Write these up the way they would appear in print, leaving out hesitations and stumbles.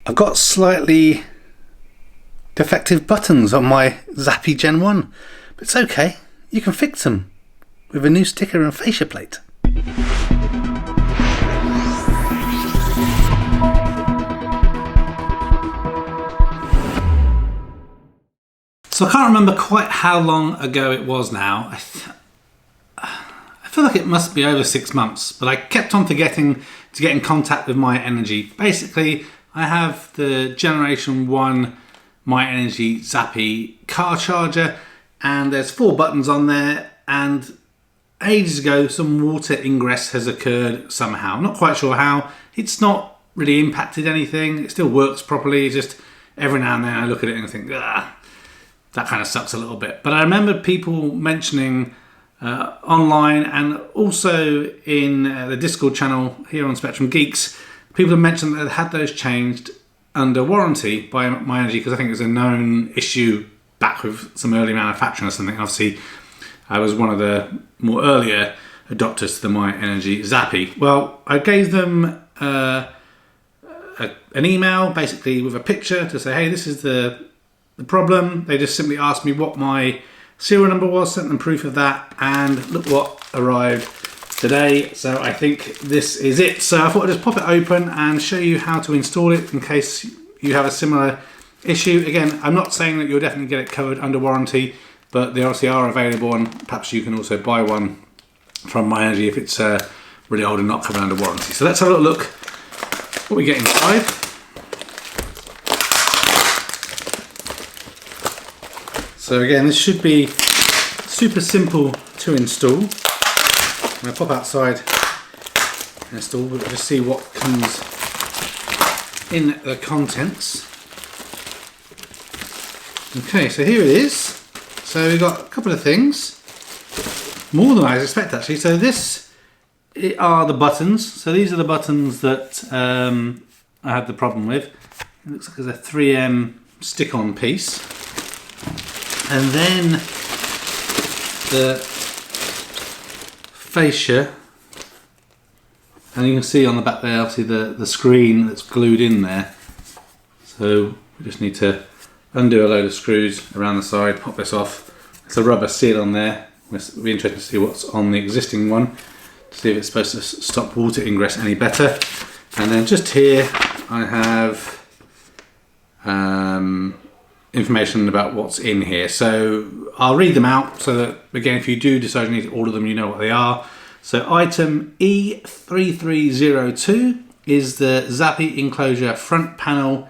I've got slightly defective buttons on my Zappi Gen 1, but it's okay, you can fix them with a new sticker and fascia plate. So I can't remember quite how long ago it was now. I feel like it must be over 6 months, but I kept on forgetting to get in contact with MyEnergi. Basically, I have the Generation 1 MyEnergi Zappi car charger, and there's 4 buttons on there, and ages ago some water ingress has occurred somehow. I'm not quite sure how. It's not really impacted anything. It still works properly. Just every now and then I look at it and I think, that kind of sucks a little bit. But I remember people mentioning online and also in the Discord channel here on Spectrum Geeks, people have mentioned that they had those changed under warranty by MyEnergi, because I think it was a known issue back with some early manufacturing or something. Obviously, I was one of the more earlier adopters to the MyEnergi Zappi. Well, I gave them an email basically with a picture to say, hey, this is the problem. They just simply asked me what my serial number was, sent them proof of that, and look what arrived today. So I think this is it. So I thought I'd just pop it open and show you how to install it in case you have a similar issue. Again, I'm not saying that you'll definitely get it covered under warranty, but they obviously are available, and perhaps you can also buy one from MyEnergi if it's really old and not covered under warranty. So let's have a little look what we get inside. So again, this should be super simple to install. I'm going to pop outside and install, we'll just see what comes in the contents. Okay, so here it is. So we've got a couple of things, more than I expect actually. So this are the buttons. So these are the buttons that I had the problem with. It looks like there's a 3M stick-on piece. And then the fascia, and you can see on the back there obviously the screen that's glued in there. So we just need to undo a load of screws around the side, pop this off. It's a rubber seal on there. It'll be interesting to see what's on the existing one, to see if it's supposed to stop water ingress any better. And then just here I have information about what's in here. So I'll read them out so that, again, if you do decide you need to order them, you know what they are. So item E3302 is the Zappi enclosure front panel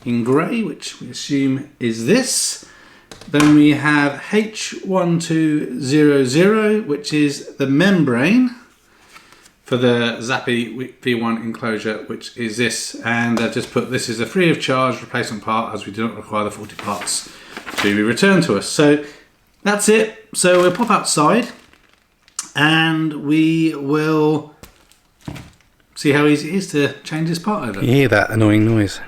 in grey, which we assume is this. Then we have H1200, which is the membrane for the Zappi V1 enclosure, which is this. And I've just put, this is a free of charge replacement part, as we do not require the 40 parts to be returned to us. So that's it. So we'll pop outside and we will see how easy it is to change this part over. You hear that annoying noise?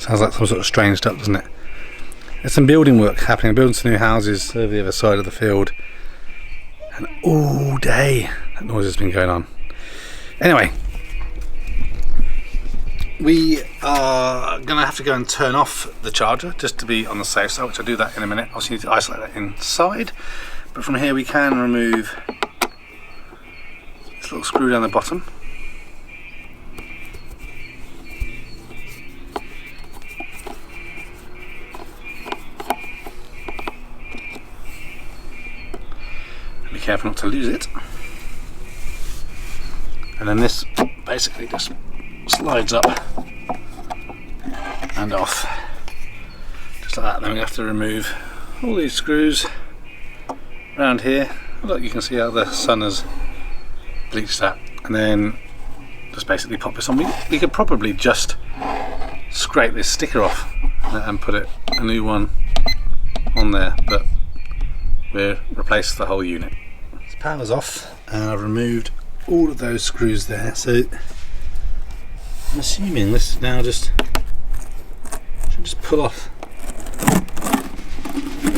Sounds like some sort of strange duck, doesn't it? There's some building work happening, building some new houses over the other side of the field. And all day that noise has been going on. Anyway, we are going to have to go and turn off the charger just to be on the safe side, which I'll do that in a minute. Obviously need to isolate that inside. But from here we can remove this little screw down the bottom. Be careful not to lose it. And then this basically just slides up and off, just like that. Then we have to remove all these screws around here. Look, you can see how the sun has bleached that. And then just basically pop this on. We could probably just scrape this sticker off and put a new one on there, but we'll replace the whole unit. So power's off and I've removed all of those screws there, so I'm assuming this now should just pull off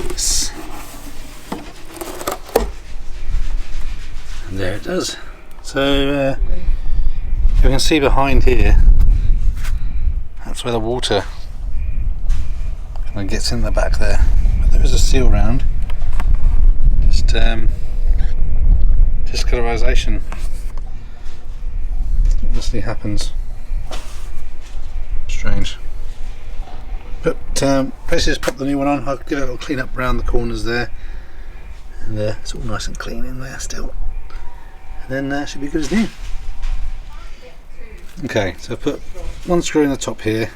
this. And there it does. So So you can see behind here, that's where the water kind of gets in the back there. But there is a seal round. Just discolorization obviously happens. Strange. But basically just pop the new one on. I'll give it a little clean up around the corners there, and it's all nice and clean in there still, and then that should be good as new. Okay, so I've put one screw in the top here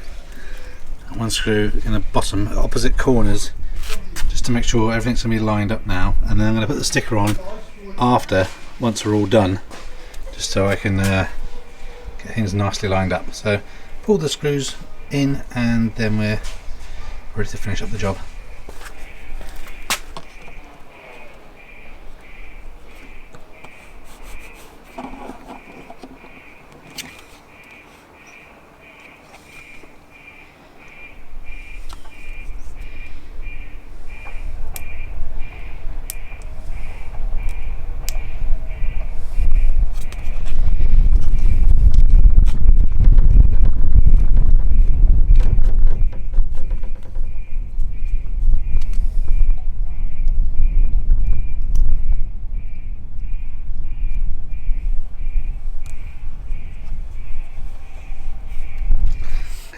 and one screw in the bottom opposite corners, just to make sure everything's going to be lined up now, and then I'm going to put the sticker on after, once we're all done, just so I can get things nicely lined up. So pull the screws in and then we're ready to finish up the job.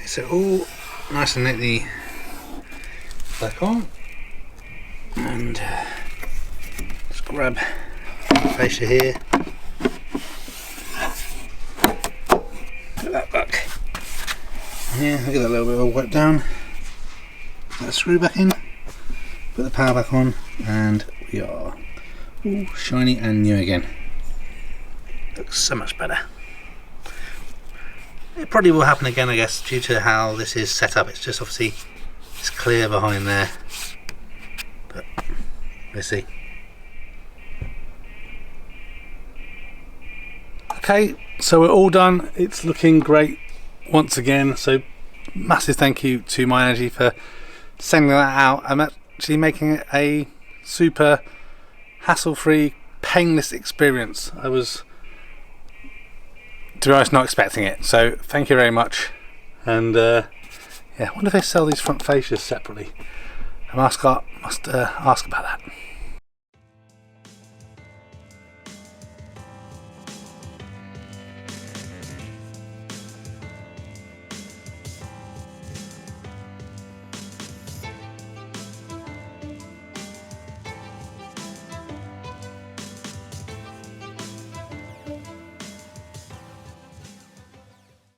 So all nice and neatly back on, and just grab the fascia here, put that back here, I'll get that little bit all wiped down, put that screw back in, put the power back on, and we are all shiny and new again. Looks so much better. It probably will happen again, I guess, due to how this is set up. It's just obviously it's clear behind there, but we'll see. Okay, so we're all done. It's looking great once again. So massive thank you to MyEnergi for sending that out. I'm actually making it a super hassle-free, painless experience. I was, to be honest, not expecting it, so thank you very much. And yeah, I wonder if they sell these front fascias separately. I must ask about that.